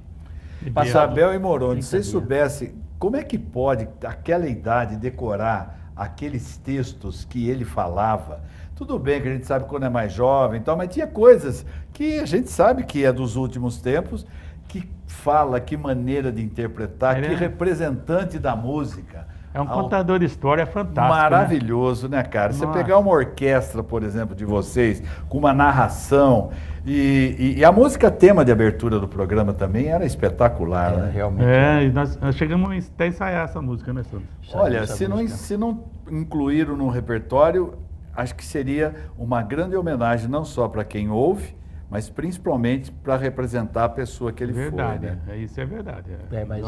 Isabel e Moroni, se vocês soubessem como é que pode, aquela idade, decorar aqueles textos que ele falava. Tudo bem que a gente sabe quando é mais jovem e tal, mas tinha coisas que a gente sabe que é dos últimos tempos, que fala, que maneira de interpretar, que representante da música. É um contador de história fantástico. Maravilhoso, né, cara? Você pegar uma orquestra, por exemplo, de vocês, com uma narração, e a música tema de abertura do programa também era espetacular, né? Realmente. E nós chegamos até a ensaiar essa música, né, Santos? Olha, se não incluíram no repertório, acho que seria uma grande homenagem, não só para quem ouve, mas principalmente para representar a pessoa que ele foi, né? Isso é verdade. Mas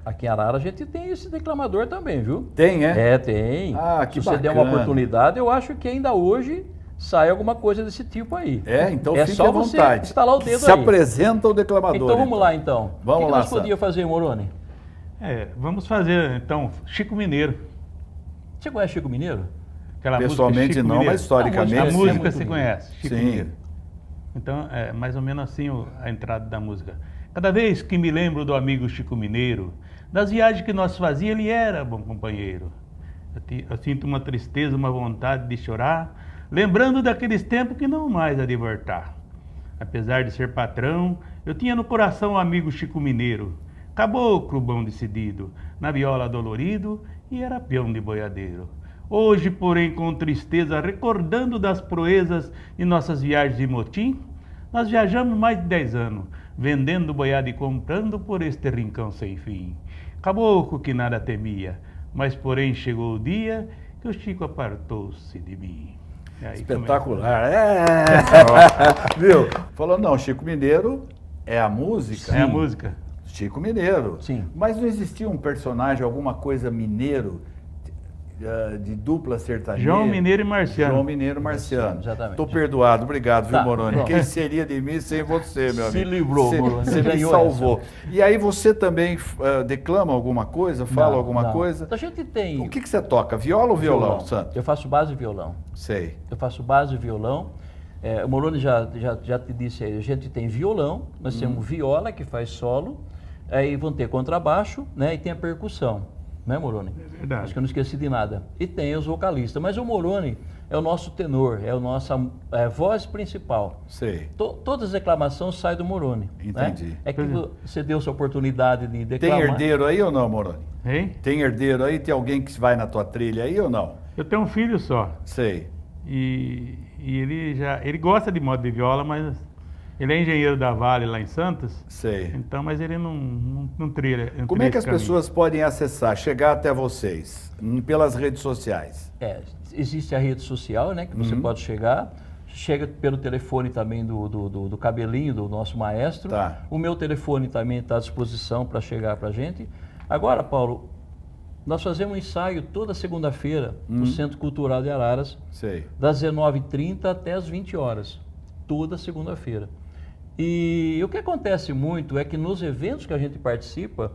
aqui em Arara a gente tem esse declamador também, viu? Tem, é? Tem. Ah, que Se você bacana. der uma oportunidade, eu acho que ainda hoje sai alguma coisa desse tipo aí. Então é fique só à vontade. você instalar o dedo Se aí. apresenta o declamador. Então vamos lá, então. Vamos o que lá, nós podíamos fazer, Moroni? Vamos fazer, então, Chico Mineiro. Você conhece Chico Mineiro? Aquela Pessoalmente música, Chico não, Mineiro. mas historicamente. A música sim. se conhece, Chico Sim. Mineiro. Então, é mais ou menos assim a entrada da música. Cada vez que me lembro do amigo Chico Mineiro, das viagens que nós fazíamos, ele era bom companheiro. Eu sinto uma tristeza, uma vontade de chorar, lembrando daqueles tempos que não mais há de voltar. Apesar de ser patrão, eu tinha no coração o amigo Chico Mineiro, caboclo bom decidido, na viola dolorido e era peão de boiadeiro. Hoje, porém, com tristeza, recordando das proezas de nossas viagens de motim, nós viajamos mais de 10 anos, vendendo boiada e comprando por este rincão sem fim. Caboclo que nada temia, mas porém chegou o dia que o Chico apartou-se de mim. Espetacular. Viu? Falou, não, Chico Mineiro é a música. É a música. Chico Mineiro. Sim. Mas não existia um personagem, alguma coisa mineiro, de dupla sertaneja? João Mineiro e Marciano. João Mineiro e Marciano. Exatamente. Estou perdoado, obrigado, viu, Moroni? Pronto. Quem seria de mim sem você, meu amigo? Se livrou, Moroni. Você me Ganhou salvou. E aí você também declama alguma coisa, fala alguma coisa? A gente tem... O que você toca? Viola ou violão, Santos? Eu faço base e violão. Sei. Eu faço base e violão. O Moroni já te disse aí, a gente tem violão, nós temos viola que faz solo, aí vão ter contrabaixo, né, e tem a percussão. Né, Moroni? É verdade. Acho que eu não esqueci de nada. E tem os vocalistas. Mas o Moroni é o nosso tenor, é a nossa voz principal. Sei. Todas as reclamações saem do Moroni. Entendi. Né? É que você deu essa oportunidade de declamar. Tem herdeiro aí ou não, Moroni? Hein? Tem herdeiro aí? Tem alguém que vai na tua trilha aí ou não? Eu tenho um filho só. Sei. E ele gosta de moda de viola, mas ele é engenheiro da Vale lá em Santos. Sei. Então, mas ele não trilha. Como é que as pessoas podem acessar, chegar até vocês? Pelas redes sociais? Existe a rede social, né, que você pode chegar. Chega pelo telefone também do cabelinho do nosso maestro. Tá. O meu telefone também está à disposição para chegar para a gente. Agora, Paulo, nós fazemos um ensaio toda segunda-feira no Centro Cultural de Araras, Sei. das 19h30 até as 20 horas, toda segunda-feira. E o que acontece muito é que nos eventos que a gente participa,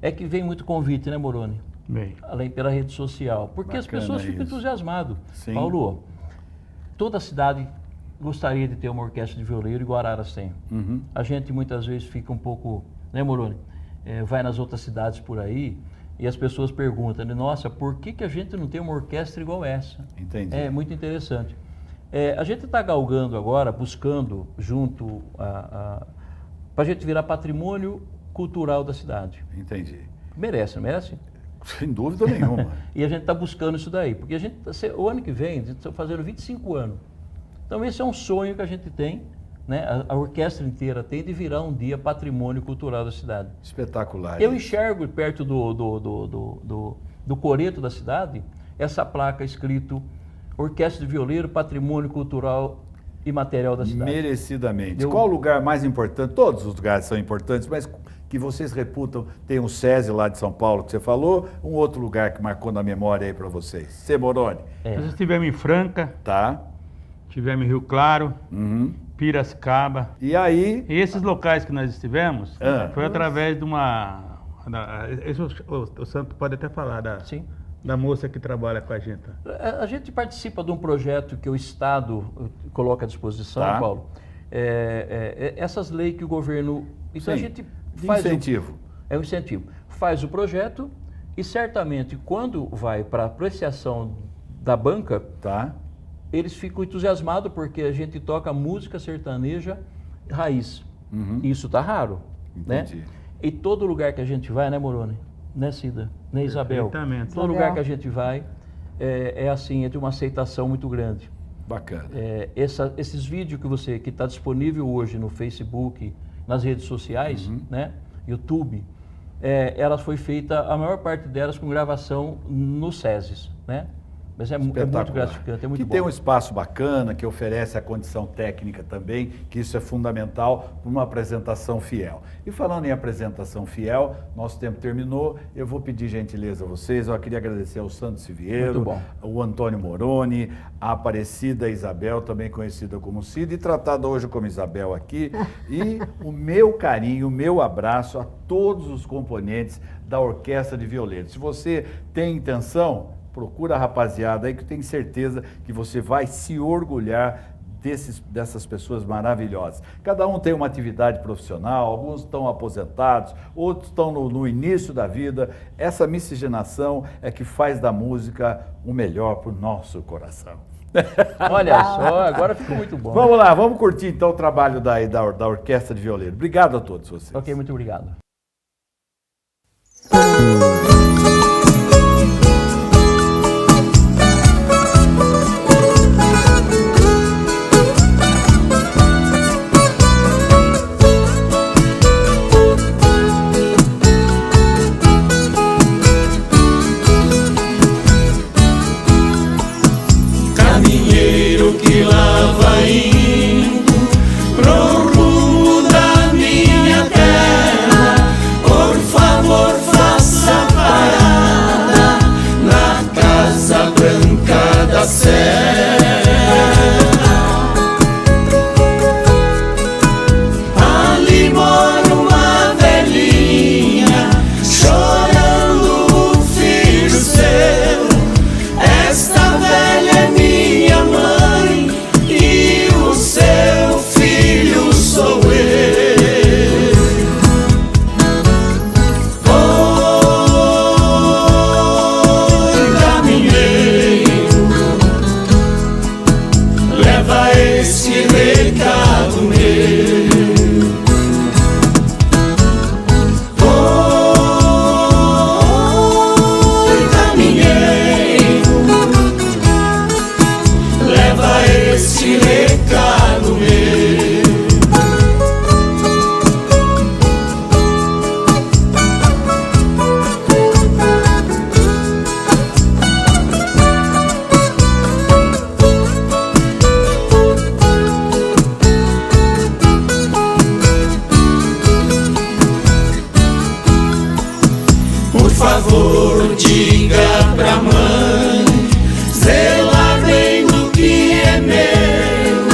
é que vem muito convite, né, Moroni? Bem. Além pela rede social. Porque as Bacana pessoas ficam isso. entusiasmadas. Sim. Paulo, toda cidade gostaria de ter uma orquestra de violeiro igual Araras tem. A gente muitas vezes fica um pouco, né, Moroni? Vai nas outras cidades por aí e as pessoas perguntam, né, nossa, por que a gente não tem uma orquestra igual essa? Entendi. É muito interessante. A gente está galgando agora, buscando junto para a gente virar patrimônio cultural da cidade. Entendi. Merece, não merece? Sem dúvida nenhuma. E a gente está buscando isso daí, porque a gente, o ano que vem, a gente está fazendo 25 anos. Então esse é um sonho que a gente tem, né? A orquestra inteira tem, de virar um dia patrimônio cultural da cidade. Espetacular. Eu enxergo perto do coreto da cidade, essa placa escrito Orquestra de Violeiro, Patrimônio Cultural e Material da Cidade. Merecidamente. Qual o lugar mais importante? Todos os lugares são importantes, mas que vocês reputam, tem o SESI lá de São Paulo que você falou, um outro lugar que marcou na memória aí para vocês. Moroni. Nós estivemos em Franca, Tá. tivemos em Rio Claro, Piracicaba. E aí... E esses locais que nós estivemos, foi através de uma... o Santo pode até falar Sim. da moça que trabalha com a gente. A gente participa de um projeto que o Estado coloca à disposição, Paulo. Essas leis que o governo... Então a gente faz incentivo. É um incentivo. Faz o projeto e certamente quando vai para apreciação da banca, eles ficam entusiasmados porque a gente toca música sertaneja raiz. Isso está raro. Entendi. Né? E todo lugar que a gente vai, né, Moroni? Né, Cida? Né, Isabel? Perfeitamente. Todo lugar que a gente vai é assim, é de uma aceitação muito grande. Bacana. Esses vídeos que está disponível hoje no Facebook, nas redes sociais, né, YouTube, elas foi feita, a maior parte delas com gravação no SESIS, né? Mas é muito gratificante, é muito bom. Que tem um espaço bacana, que oferece a condição técnica também, que isso é fundamental para uma apresentação fiel. E falando em apresentação fiel, nosso tempo terminou, eu vou pedir gentileza a vocês, eu queria agradecer ao Santo Siviero, o Antônio Moroni, a Aparecida Isabel, também conhecida como Cida, e tratada hoje como Isabel aqui, e o meu carinho, o meu abraço a todos os componentes da Orquestra de Violeiro. Se você tem intenção, procura a rapaziada aí que eu tenho certeza que você vai se orgulhar dessas pessoas maravilhosas. Cada um tem uma atividade profissional, alguns estão aposentados, outros estão no início da vida. Essa miscigenação é que faz da música o melhor para o nosso coração. Olha só, agora ficou muito bom. Vamos lá, vamos curtir então o trabalho da Orquestra de Violeiro. Obrigado a todos vocês. Ok, muito obrigado. Que lá vai indo pro rumo da minha terra, por favor faça parada na Casa Branca da Serra. Ali mora uma velhinha chorando o filho seu. Esta velha é minha mãe e o seu filho sou eu. Oi, caminheiro, leva esse recado meu. Oi, caminheiro, leva esse recado meu. Por favor, diga pra mãe zelar bem do que é meu,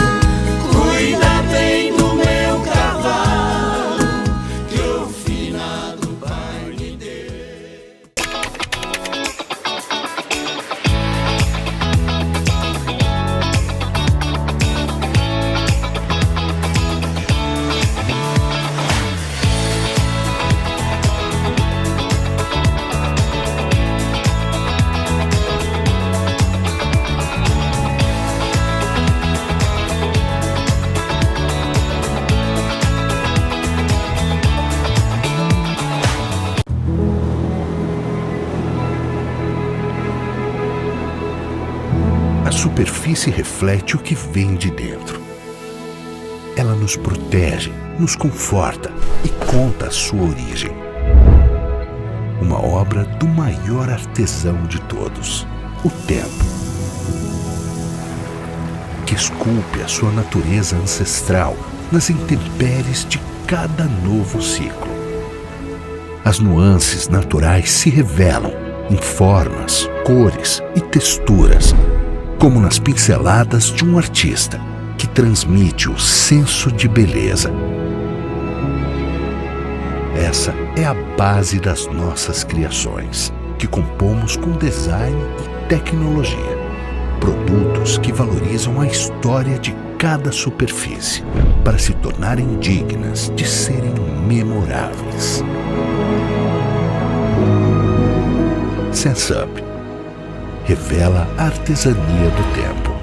cuida bem do meu cavalo, que o finado pai me deu. A superfície reflete o que vem de dentro. Ela nos protege, nos conforta e conta a sua origem. Uma obra do maior artesão de todos, o tempo, que esculpe a sua natureza ancestral nas intempéries de cada novo ciclo. As nuances naturais se revelam em formas, cores e texturas, como nas pinceladas de um artista que transmite o senso de beleza. Essa é a base das nossas criações, que compomos com design e tecnologia. Produtos que valorizam a história de cada superfície, para se tornarem dignas de serem memoráveis. SenseUp revela a artesania do tempo.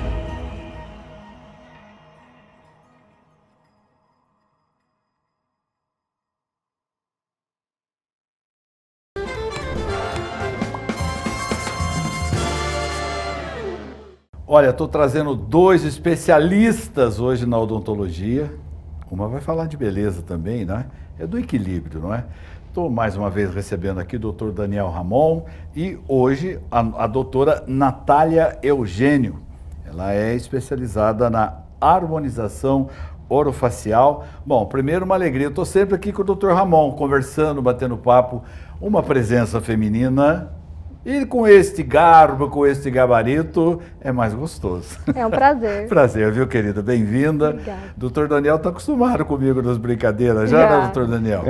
Olha, estou trazendo 2 especialistas hoje na odontologia. Uma vai falar de beleza também, né? É do equilíbrio, não é? Estou mais uma vez recebendo aqui o Dr. Daniel Ramon e hoje a doutora Natália Eugênio. Ela é especializada na harmonização orofacial. Bom, primeiro uma alegria, eu estou sempre aqui com o Dr. Ramon, conversando, batendo papo, uma presença feminina. E com este garbo, com este gabarito, é mais gostoso. É um prazer. Prazer, viu, querida? Bem-vinda. Obrigada. Doutor Daniel está acostumado comigo nas brincadeiras, já, né, doutor Daniel?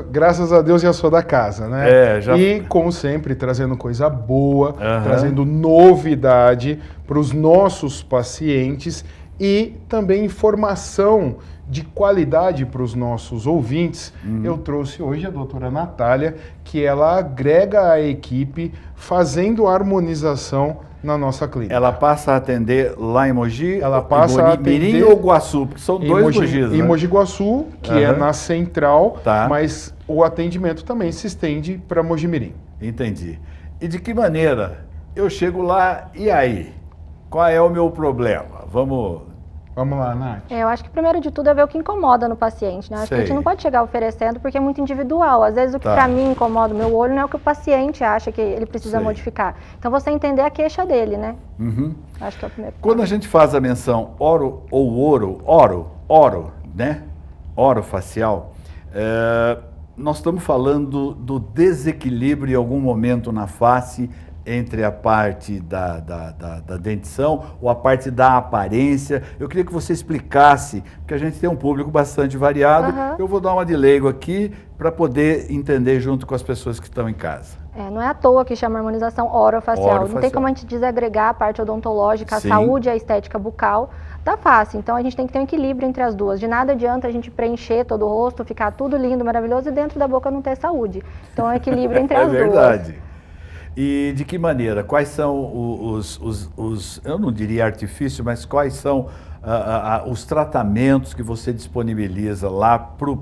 Graças a Deus já sou da casa, né? Já... E, como sempre, trazendo coisa boa, trazendo novidade para os nossos pacientes e também informação de qualidade para os nossos ouvintes. Eu trouxe hoje a doutora Natália, que ela agrega a equipe fazendo harmonização na nossa clínica. Ela passa a atender lá em Mogi? Ela passa a atender Mirim ou Guaçu? Porque são dois Mogis, né? Em Mogi Guaçu, que é na central, Tá. mas o atendimento também se estende para Mogi Mirim. Entendi. E de que maneira eu chego lá e aí? Qual é o meu problema? Vamos lá, Nath. Eu acho que primeiro de tudo é ver o que incomoda no paciente, né? Acho que a gente não pode chegar oferecendo porque é muito individual. Às vezes o que para mim incomoda o meu olho não é o que o paciente acha que ele precisa modificar. Então você entender a queixa dele, né? Acho que é o primeiro ponto. Quando a gente faz a menção oro ou oro, né? Orofacial, nós estamos falando do desequilíbrio em algum momento na face entre a parte da dentição ou a parte da aparência. Eu queria que você explicasse, porque a gente tem um público bastante variado. Eu vou dar uma de leigo aqui para poder entender junto com as pessoas que estão em casa. Não é à toa que chama harmonização orofacial. Não tem como a gente desagregar a parte odontológica, a saúde e a estética bucal da face. Então a gente tem que ter um equilíbrio entre as duas. De nada adianta a gente preencher todo o rosto, ficar tudo lindo, maravilhoso e dentro da boca não ter saúde. Então é um equilíbrio entre as duas. É verdade. E de que maneira? Quais são eu não diria artifício, mas quais são os tratamentos que você disponibiliza lá para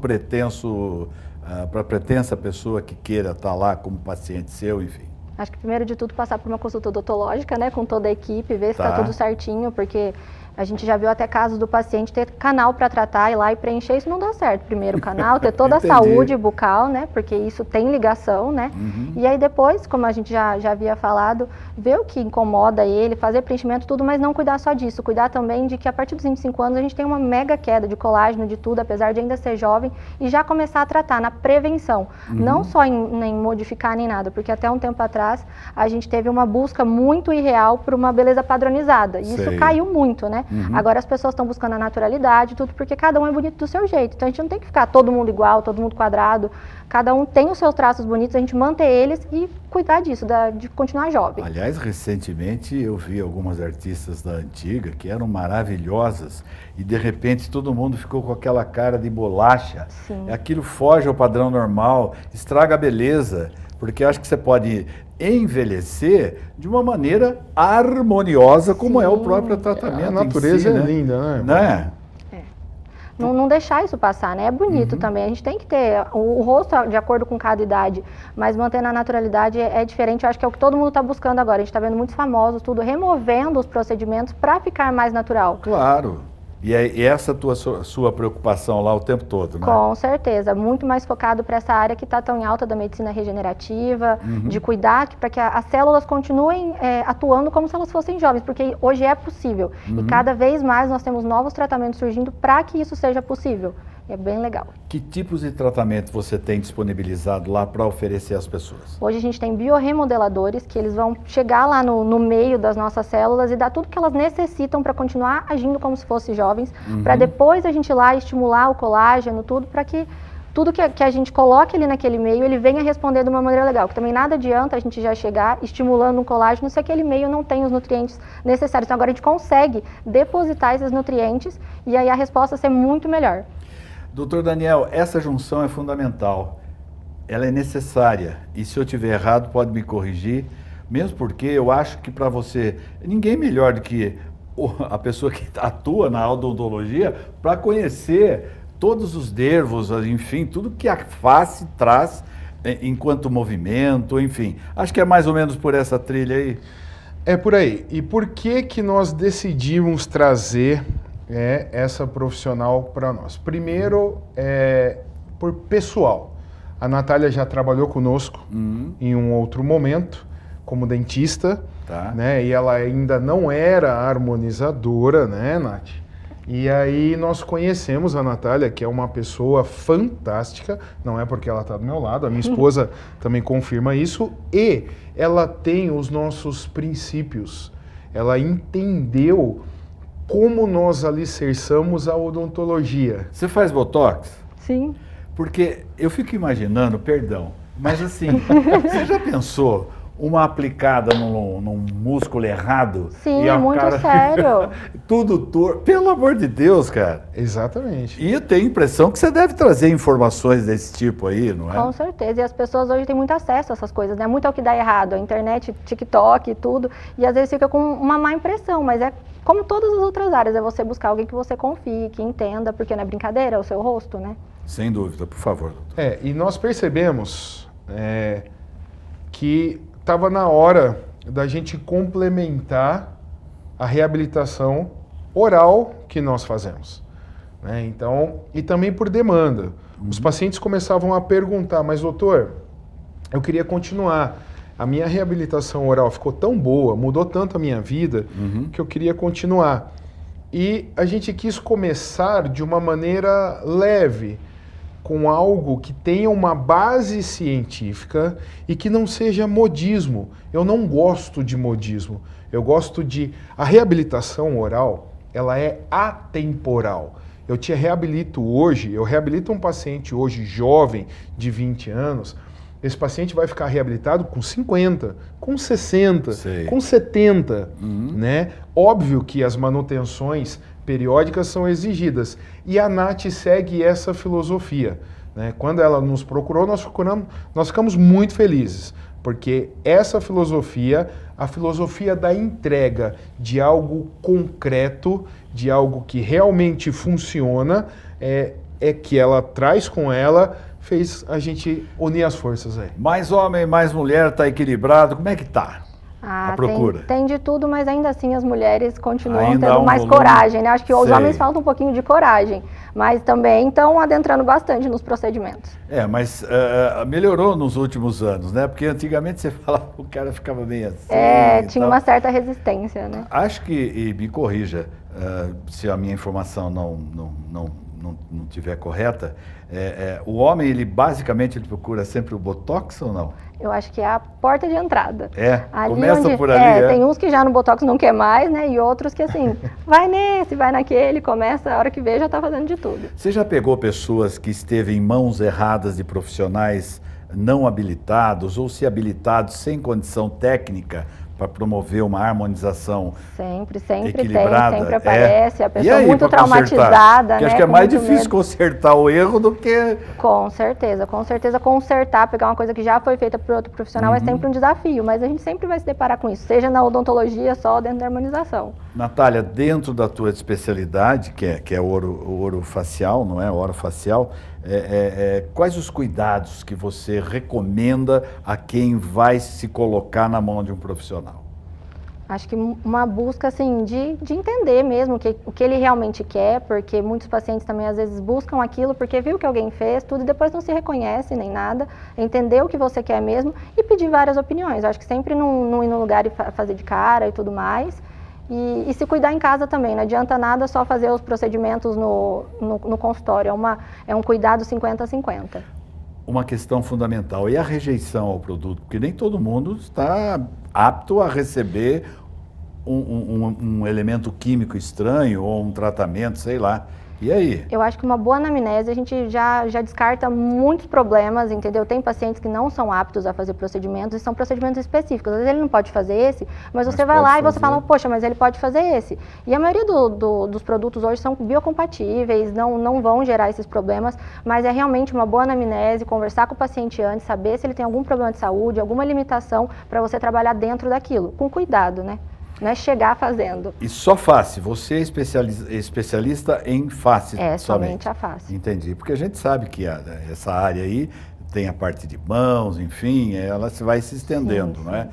a pretensa pessoa que queira estar lá como paciente seu, enfim? Acho que primeiro de tudo passar por uma consulta odontológica, né, com toda a equipe, ver se está tudo certinho, porque a gente já viu até casos do paciente ter canal para tratar, ir lá e preencher, isso não dá certo. Primeiro o canal, ter toda a saúde bucal, né, porque isso tem ligação, né, e aí depois, como a gente já havia falado, ver o que incomoda ele, fazer preenchimento, tudo, mas não cuidar só disso, cuidar também de que a partir dos 25 anos a gente tem uma mega queda de colágeno, de tudo, apesar de ainda ser jovem, e já começar a tratar na prevenção, não só em modificar nem nada, porque até um tempo atrás a gente teve uma busca muito irreal por uma beleza padronizada, e isso caiu muito, né? Agora as pessoas estão buscando a naturalidade, tudo, porque cada um é bonito do seu jeito. Então a gente não tem que ficar todo mundo igual, todo mundo quadrado. Cada um tem os seus traços bonitos, a gente manter eles e cuidar disso, de continuar jovem. Aliás, recentemente eu vi algumas artistas da antiga que eram maravilhosas e de repente todo mundo ficou com aquela cara de bolacha. Aquilo foge ao padrão normal, estraga a beleza, porque acho que você pode envelhecer de uma maneira harmoniosa, como é o próprio tratamento. A natureza em si, é linda, né? Não deixar isso passar, né? É bonito também. A gente tem que ter o rosto de acordo com cada idade, mas mantendo a naturalidade é diferente. Eu acho que é o que todo mundo está buscando agora. A gente está vendo muitos famosos, tudo, removendo os procedimentos para ficar mais natural. Claro. E é essa a sua preocupação lá o tempo todo, né? Com certeza, muito mais focado para essa área que está tão em alta da medicina regenerativa, de cuidar para que as células continuem atuando como se elas fossem jovens, porque hoje é possível. E cada vez mais nós temos novos tratamentos surgindo para que isso seja possível. É bem legal. Que tipos de tratamento você tem disponibilizado lá para oferecer às pessoas? Hoje a gente tem biorremodeladores, que eles vão chegar lá no meio das nossas células e dar tudo que elas necessitam para continuar agindo como se fossem jovens, para depois a gente ir lá estimular o colágeno, tudo, para que tudo que a gente coloque ali naquele meio, ele venha responder de uma maneira legal. Porque também nada adianta a gente já chegar estimulando um colágeno se aquele meio não tem os nutrientes necessários. Então agora a gente consegue depositar esses nutrientes e aí a resposta ser muito melhor. Doutor Daniel, essa junção é fundamental, ela é necessária, e se eu estiver errado pode me corrigir, mesmo porque eu acho que para você, ninguém melhor do que a pessoa que atua na odontologia para conhecer todos os nervos, enfim, tudo que a face traz enquanto movimento, enfim. Acho que é mais ou menos por essa trilha aí. É por aí. E por que nós decidimos trazer essa profissional para nós? Primeiro, por pessoal. A Natália já trabalhou conosco em um outro momento, como dentista, né? E ela ainda não era harmonizadora, né, Nath? E aí nós conhecemos a Natália, que é uma pessoa fantástica, não é porque ela está do meu lado, a minha esposa também confirma isso, e ela tem os nossos princípios, ela entendeu como nós alicerçamos a odontologia. Você faz botox? Sim. Porque eu fico imaginando, perdão, mas assim, você já pensou uma aplicada num músculo errado? Sim, é muito sério. Tudo torto. Pelo amor de Deus, cara. Exatamente. E eu tenho a impressão que você deve trazer informações desse tipo aí, não é? Com certeza. E as pessoas hoje têm muito acesso a essas coisas, né? Muito é o que dá errado. A internet, TikTok e tudo. E às vezes fica com uma má impressão, mas é como todas as outras áreas. É você buscar alguém que você confie, que entenda, porque não é brincadeira, é o seu rosto, né? Sem dúvida, por favor. Doutor. E nós percebemos que estava na hora da gente complementar a reabilitação oral que nós fazemos, né? Então, e também por demanda. Os pacientes começavam a perguntar, mas doutor, eu queria continuar. A minha reabilitação oral ficou tão boa, mudou tanto a minha vida, que eu queria continuar. E a gente quis começar de uma maneira leve, com algo que tenha uma base científica e que não seja modismo. Eu não gosto de modismo. Eu gosto de... A reabilitação oral, ela é atemporal. Eu te reabilito hoje, eu reabilito um paciente hoje jovem, de 20 anos, esse paciente vai ficar reabilitado com 50, com 60, com 70, né? Óbvio que as manutenções periódicas são exigidas. E a Nath segue essa filosofia, né? Quando ela nos procurou, nós ficamos muito felizes, porque essa filosofia, a filosofia da entrega de algo concreto, de algo que realmente funciona, é que ela traz com ela, fez a gente unir as forças aí. Mais homem, mais mulher, tá equilibrado, como é que tá? A procura. Tem de tudo, mas ainda assim as mulheres continuam tendo mais coragem, né? Acho que os homens faltam um pouquinho de coragem, mas também estão adentrando bastante nos procedimentos. Mas melhorou nos últimos anos, né? Porque antigamente você falava, o cara ficava meio assim. Tinha uma certa resistência, né? Acho que, e me corrija, se a minha informação não tiver correta, o homem, ele basicamente procura sempre o botox ou não? Eu acho que é a porta de entrada. Começa por ali. Tem uns que já no botox não quer mais, né? E outros que assim, vai nesse, vai naquele, começa, a hora que vê já tá fazendo de tudo. Você já pegou pessoas que esteve em mãos erradas de profissionais não habilitados ou se habilitados sem condição técnica para promover uma harmonização sempre equilibrada? Sempre aparece, a pessoa aí, muito traumatizada, porque né? acho que é mais difícil consertar o erro do que... Com certeza, consertar, pegar uma coisa que já foi feita por outro profissional é sempre um desafio, mas a gente sempre vai se deparar com isso, seja na odontologia, só dentro da harmonização. Natália, dentro da tua especialidade, que é o orofacial, não é? O orofacial, quais os cuidados que você recomenda a quem vai se colocar na mão de um profissional? Acho que uma busca assim, de entender mesmo o que ele realmente quer, porque muitos pacientes também às vezes buscam aquilo porque viu que alguém fez tudo e depois não se reconhece nem nada, entender o que você quer mesmo e pedir várias opiniões. Acho que sempre não ir no lugar e fazer de cara e tudo mais. e se cuidar em casa também. Não adianta nada só fazer os procedimentos no consultório, é um cuidado 50-50. Uma questão fundamental, e a rejeição ao produto? Porque nem todo mundo está apto a receber um elemento químico estranho ou um tratamento, sei lá. E aí? Eu acho que uma boa anamnese a gente já descarta muitos problemas, entendeu? Tem pacientes que não são aptos a fazer procedimentos e são procedimentos específicos. Às vezes ele não pode fazer esse, mas você vai lá e você fala, poxa, mas ele pode fazer esse. E a maioria dos produtos hoje são biocompatíveis, não vão gerar esses problemas, mas é realmente uma boa anamnese, conversar com o paciente antes, saber se ele tem algum problema de saúde, alguma limitação, para você trabalhar dentro daquilo, com cuidado, né? Não é chegar fazendo. E só face, você é especialista em face somente a face. Entendi, porque a gente sabe que essa área aí tem a parte de mãos, enfim, ela vai se estendendo, sim, não é?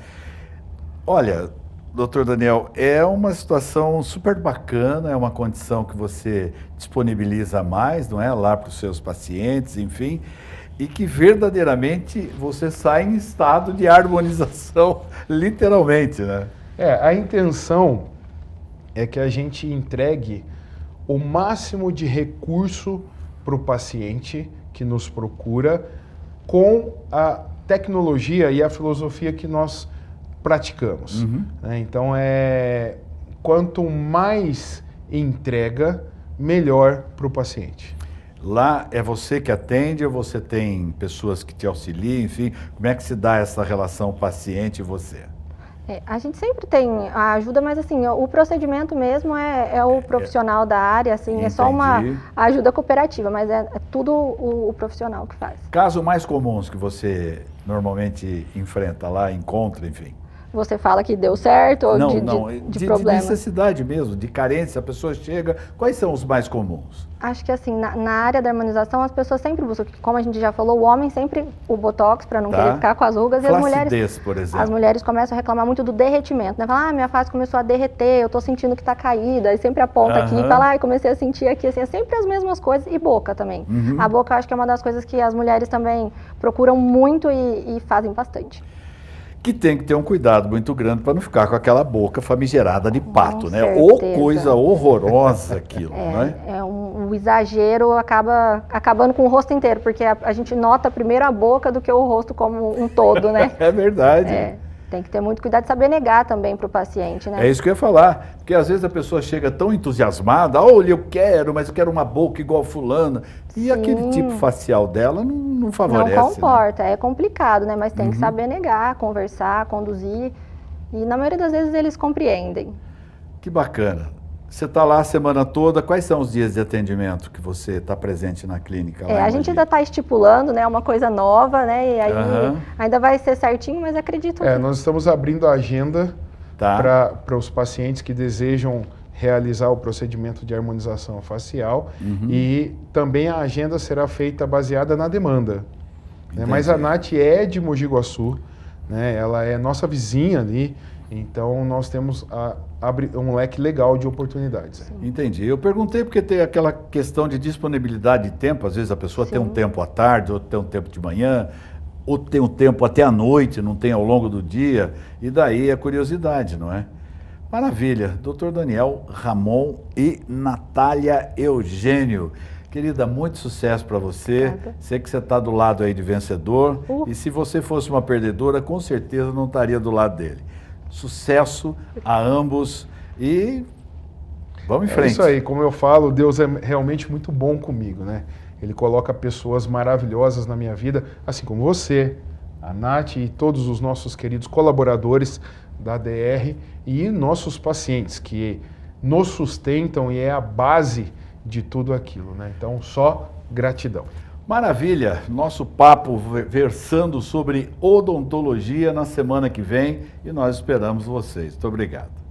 Olha, doutor Daniel, é uma situação super bacana, é uma condição que você disponibiliza mais, não é? Lá para os seus pacientes, enfim, e que verdadeiramente você sai em estado de harmonização, literalmente, né? A intenção é que a gente entregue o máximo de recurso para o paciente que nos procura com a tecnologia e a filosofia que nós praticamos. Então, quanto mais entrega, melhor para o paciente. Lá é você que atende ou você tem pessoas que te auxiliam, enfim, como é que se dá essa relação paciente e você? A gente sempre tem a ajuda, mas assim, o procedimento mesmo é o profissional da área, assim, entendi. É só uma ajuda cooperativa, mas é tudo o profissional que faz. Casos mais comuns que você normalmente enfrenta lá, encontra, enfim? Você fala que deu certo ou de problema? De necessidade mesmo, de carência, a pessoa chega, quais são os mais comuns? Acho que assim, na área da harmonização, as pessoas sempre buscam, como a gente já falou, o homem sempre o botox para não querer ficar com as rugas, e as mulheres começam a reclamar muito do derretimento, né? Falam, minha face começou a derreter, eu tô sentindo que tá caída, e sempre aponta aqui e fala, comecei a sentir aqui, assim, é sempre as mesmas coisas, e boca também. A boca acho que é uma das coisas que as mulheres também procuram muito e fazem bastante. Que tem que ter um cuidado muito grande para não ficar com aquela boca famigerada de pato, com né? certeza. Ou coisa horrorosa aquilo, né? O exagero acaba acabando com o rosto inteiro, porque a gente nota primeiro a boca do que o rosto como um todo, né? É verdade. Tem que ter muito cuidado de saber negar também para o paciente, né? É isso que eu ia falar, porque às vezes a pessoa chega tão entusiasmada, olha, eu quero uma boca igual fulana, e aquele tipo facial dela não favorece. Não comporta, né? É complicado, né? Mas tem que saber negar, conversar, conduzir, e na maioria das vezes eles compreendem. Que bacana. Você está lá a semana toda, quais são os dias de atendimento que você está presente na clínica? A gente ainda está estipulando, né, uma coisa nova, né, e aí ainda vai ser certinho, mas acredito que... Nós estamos abrindo a agenda para os pacientes que desejam realizar o procedimento de harmonização facial e também a agenda será feita baseada na demanda. Né? Mas a Nath é de Mogi Guaçu, né, ela é nossa vizinha ali, então nós temos um leque legal de oportunidades. Entendi. Eu perguntei porque tem aquela questão de disponibilidade de tempo, às vezes a pessoa tem um tempo à tarde, ou tem um tempo de manhã, ou tem um tempo até à noite, não tem ao longo do dia, e daí a curiosidade, não é? Maravilha. Dr. Daniel Ramon e Natália Eugênio. Querida, muito sucesso para você. Sei que você está do lado aí de vencedor, e se você fosse uma perdedora, com certeza não estaria do lado dele. Sucesso a ambos e vamos em frente. É isso aí, como eu falo, Deus é realmente muito bom comigo, né? Ele coloca pessoas maravilhosas na minha vida, assim como você, a Nath e todos os nossos queridos colaboradores da DR e nossos pacientes que nos sustentam e é a base de tudo aquilo, né? Então, só gratidão. Maravilha, nosso papo versando sobre odontologia na semana que vem e nós esperamos vocês. Muito obrigado.